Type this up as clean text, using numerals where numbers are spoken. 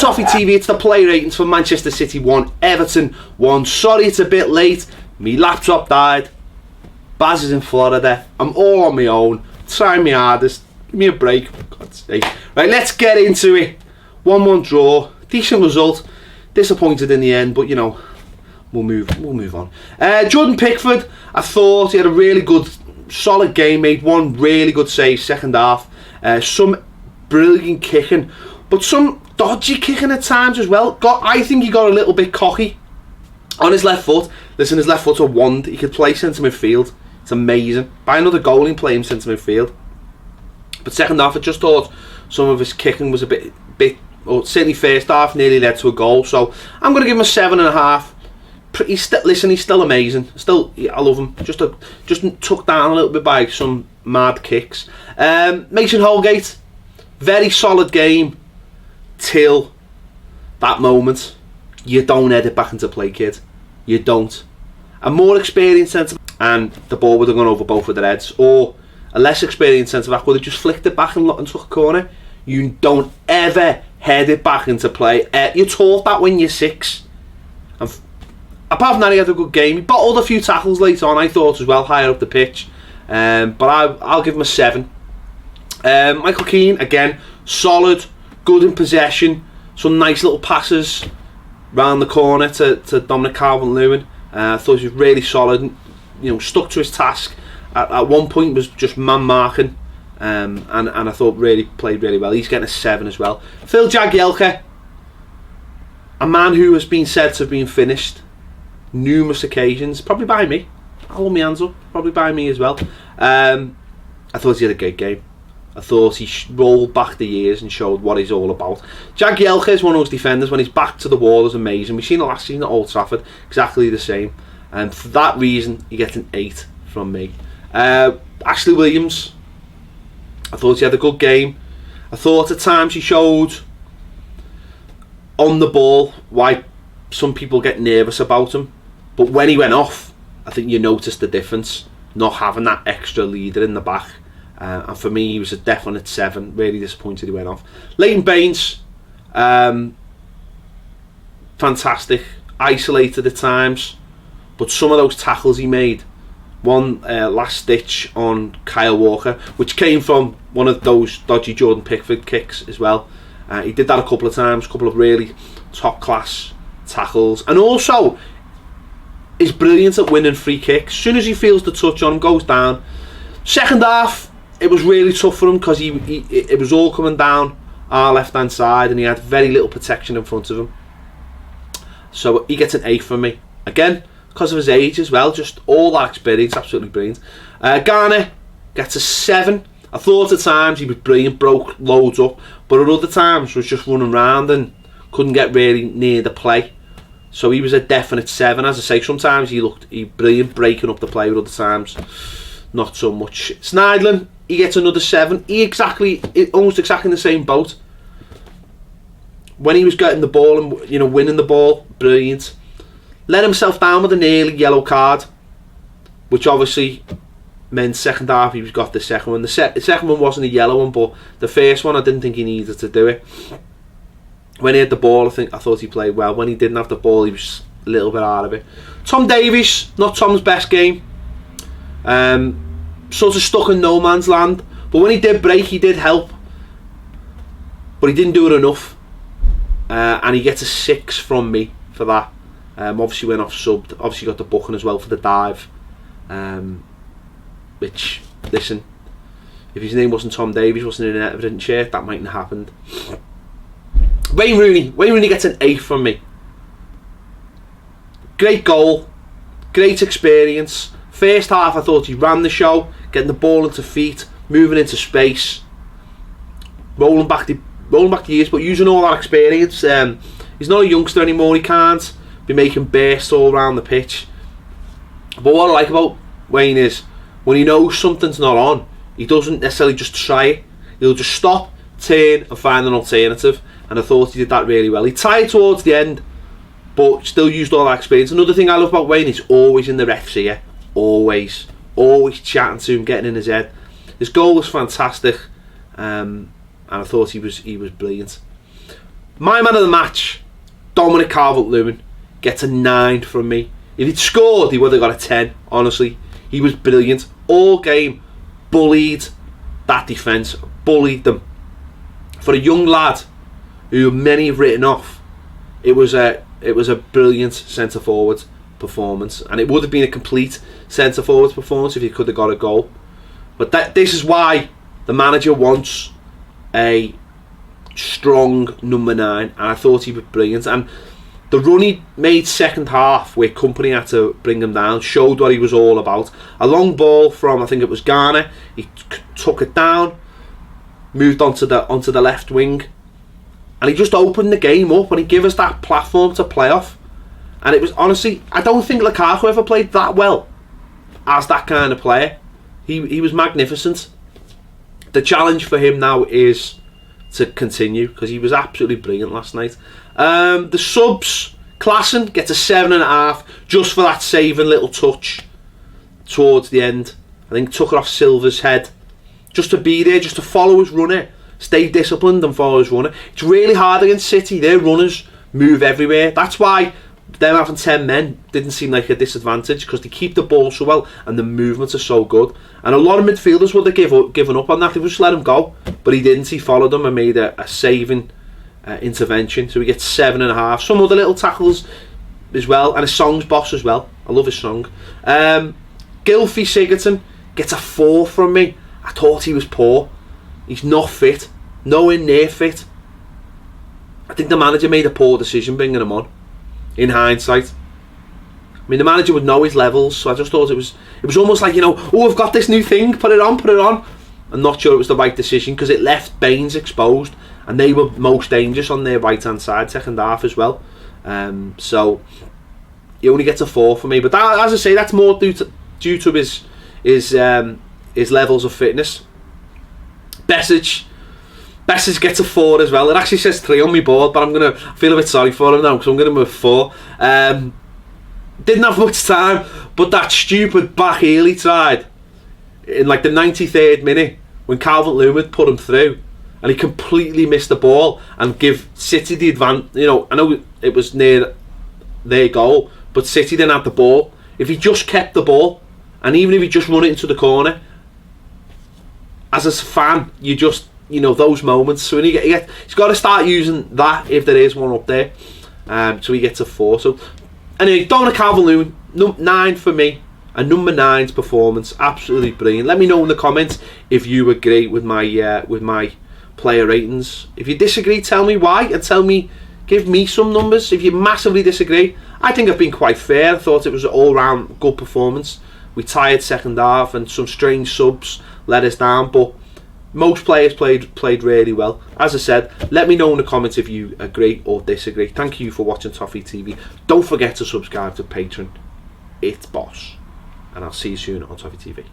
Toffee TV, it's the play ratings for Manchester City 1, Everton 1. Sorry it's a bit late, my laptop died, Baz is in Florida, I'm all on my own, trying my hardest, give me a break, for God's sake. Right, let's get into it. 1-1 draw, decent result, disappointed in the end, but you know, we'll move on. Jordan Pickford, I thought he had a really good, solid game, made one really good save second half, some brilliant kicking, but some dodgy kicking at times as well. I think he got a little bit cocky on his left foot. Listen, his left foot's a wand. He could play centre midfield. It's amazing. Buy another goal and play him centre midfield. But second half, I just thought some of his kicking was a bit, or certainly first half nearly led to a goal. So I'm going to give him a 7.5. He's still amazing. Still, I love him. Just took down a little bit by some mad kicks. Mason Holgate, very solid game till that moment. You don't head it back into play, kid. You don't. A more experienced centre and the ball would have gone over both of their heads, or a less experienced centre back would have just flicked it back and took a corner. You don't ever head it back into play. You're taught that when you're 6. And apart from that, he had a good game. He bottled a few tackles later on, I thought, as well, higher up the pitch. But I'll give him a 7. Michael Keane, again, solid, good in possession, some nice little passes round the corner to Dominic Calvert-Lewin. I thought he was really solid, you know, stuck to his task. At one point was just man marking, and I thought really played really well. He's getting a 7 as well. Phil Jagielka, a man who has been said to have been finished numerous occasions, probably by me. I'll hold my hands up, probably by me as well. I thought he had a great game. I thought he rolled back the years and showed what he's all about. Jagielka is one of those defenders, when he's back to the wall, is amazing. We've seen it last season at Old Trafford, exactly the same. And for that reason, he gets an 8 from me. Ashley Williams, I thought he had a good game. I thought at times he showed on the ball why some people get nervous about him. But when he went off, I think you noticed the difference, not having that extra leader in the back. And for me, he was a definite 7. Really disappointed he went off. Leighton Baines, fantastic. Isolated at times, but some of those tackles he made. One last ditch on Kyle Walker, which came from one of those dodgy Jordan Pickford kicks as well. He did that a couple of times, a couple of really top class tackles, and also is brilliant at winning free kicks. As soon as he feels the touch on him, goes down. Second half, it was really tough for him because it was all coming down our left hand side and he had very little protection in front of him. So he gets an 8 from me. Again, because of his age as well, just all that experience, absolutely brilliant. Garner gets a 7. I thought at times he was brilliant, broke loads up, but at other times was just running around and couldn't get really near the play. So he was a definite 7. As I say, sometimes he brilliant breaking up the play, but other times not so much. Snidlin, he gets another 7. Almost exactly in the same boat. When he was getting the ball and winning the ball, brilliant. Let himself down with an early yellow card, which obviously meant second half he got the second one. The second one wasn't a yellow one, but the first one I didn't think he needed to do it. When he had the ball, I thought he played well. When he didn't have the ball, he was a little bit out of it. Tom Davies, not Tom's best game. Sort of stuck in no man's land, but when he did break, he did help, but he didn't do it enough, and he gets a 6 from me for that. Obviously went off subbed, obviously got the booking as well for the dive, which, listen, if his name wasn't Tom Davies, wasn't in an Everton shirt, that mightn't have happened. Wayne Rooney gets an 8 from me. Great goal, great experience. First half I thought he ran the show, getting the ball into feet, moving into space, rolling back the years, but using all that experience. He's not a youngster anymore, he can't be making bursts all around the pitch. But what I like about Wayne is, when he knows something's not on, he doesn't necessarily just try it. He'll just stop, turn and find an alternative, and I thought he did that really well. He tired towards the end, but still used all that experience. Another thing I love about Wayne is always in the ref's ear. Always chatting to him, getting in his head. His goal was fantastic, and I thought he was brilliant. My man of the match, Dominic Calvert-Lewin, gets a 9 from me. If he'd scored, he would have got a 10, honestly. He was brilliant. All game, bullied that defence, bullied them. For a young lad who many have written off, it was a brilliant centre-forward performance. And it would have been a complete centre-forward performance if he could have got a goal. But this is why the manager wants a strong number 9, and I thought he was brilliant. And the run he made second half, where Company had to bring him down, showed what he was all about. A long ball from, I think it was Garner, he took it down, moved onto the left wing, and he just opened the game up, and he gave us that platform to play off. And it was, honestly, I don't think Lukaku ever played that well as that kind of player. He was magnificent. The challenge for him now is to continue, because he was absolutely brilliant last night. The subs, Klaassen gets a 7.5 just for that saving little touch towards the end. I think took it off Silva's head, just to be there, just to follow his runner, stay disciplined and follow his runner. It's really hard against City. Their runners move everywhere. That's why them having 10 men didn't seem like a disadvantage, because they keep the ball so well and the movements are so good. And a lot of midfielders would have given up on that. They would just let him go, but he didn't. He followed them and made a saving intervention. So he gets 7.5. Some other little tackles as well, and his song's boss as well. I love his song. Gylfi Sigurdsson gets a 4 from me. I thought he was poor. He's not fit, nowhere near fit. I think the manager made a poor decision bringing him on, in hindsight. I mean, the manager would know his levels, so I just thought it was almost like, oh, I've got this new thing, put it on. I'm not sure it was the right decision, because it left Baines exposed, and they were most dangerous on their right hand side second half as well. So he only gets a 4 for me, but that, as I say, that's more due to his levels of fitness. Besic gets a 4 as well. It actually says 3 on my board, but I feel a bit sorry for him now, because I'm going to move 4. Didn't have much time, but that stupid back heel he tried in like the 93rd minute when Calvert-Lewin put him through, and he completely missed the ball and give City the advantage. I know it was near their goal, but City didn't have the ball. If he just kept the ball, and even if he just run it into the corner, as a fan, you just, those moments. So when he's got to start using that if there is one up there. So he gets a 4. So anyway, Dominic Calvert-Lewin, 9 for me. And number 9's performance, absolutely brilliant. Let me know in the comments if you agree with my player ratings. If you disagree, tell me why, and give me some numbers. If you massively disagree, I think I've been quite fair. I thought it was an all-round good performance. We tired second half, and some strange subs let us down, but most players played really well. As I said, let me know in the comments if you agree or disagree. Thank you for watching Toffee TV. Don't forget to subscribe to Patreon. It's boss. And I'll see you soon on Toffee TV.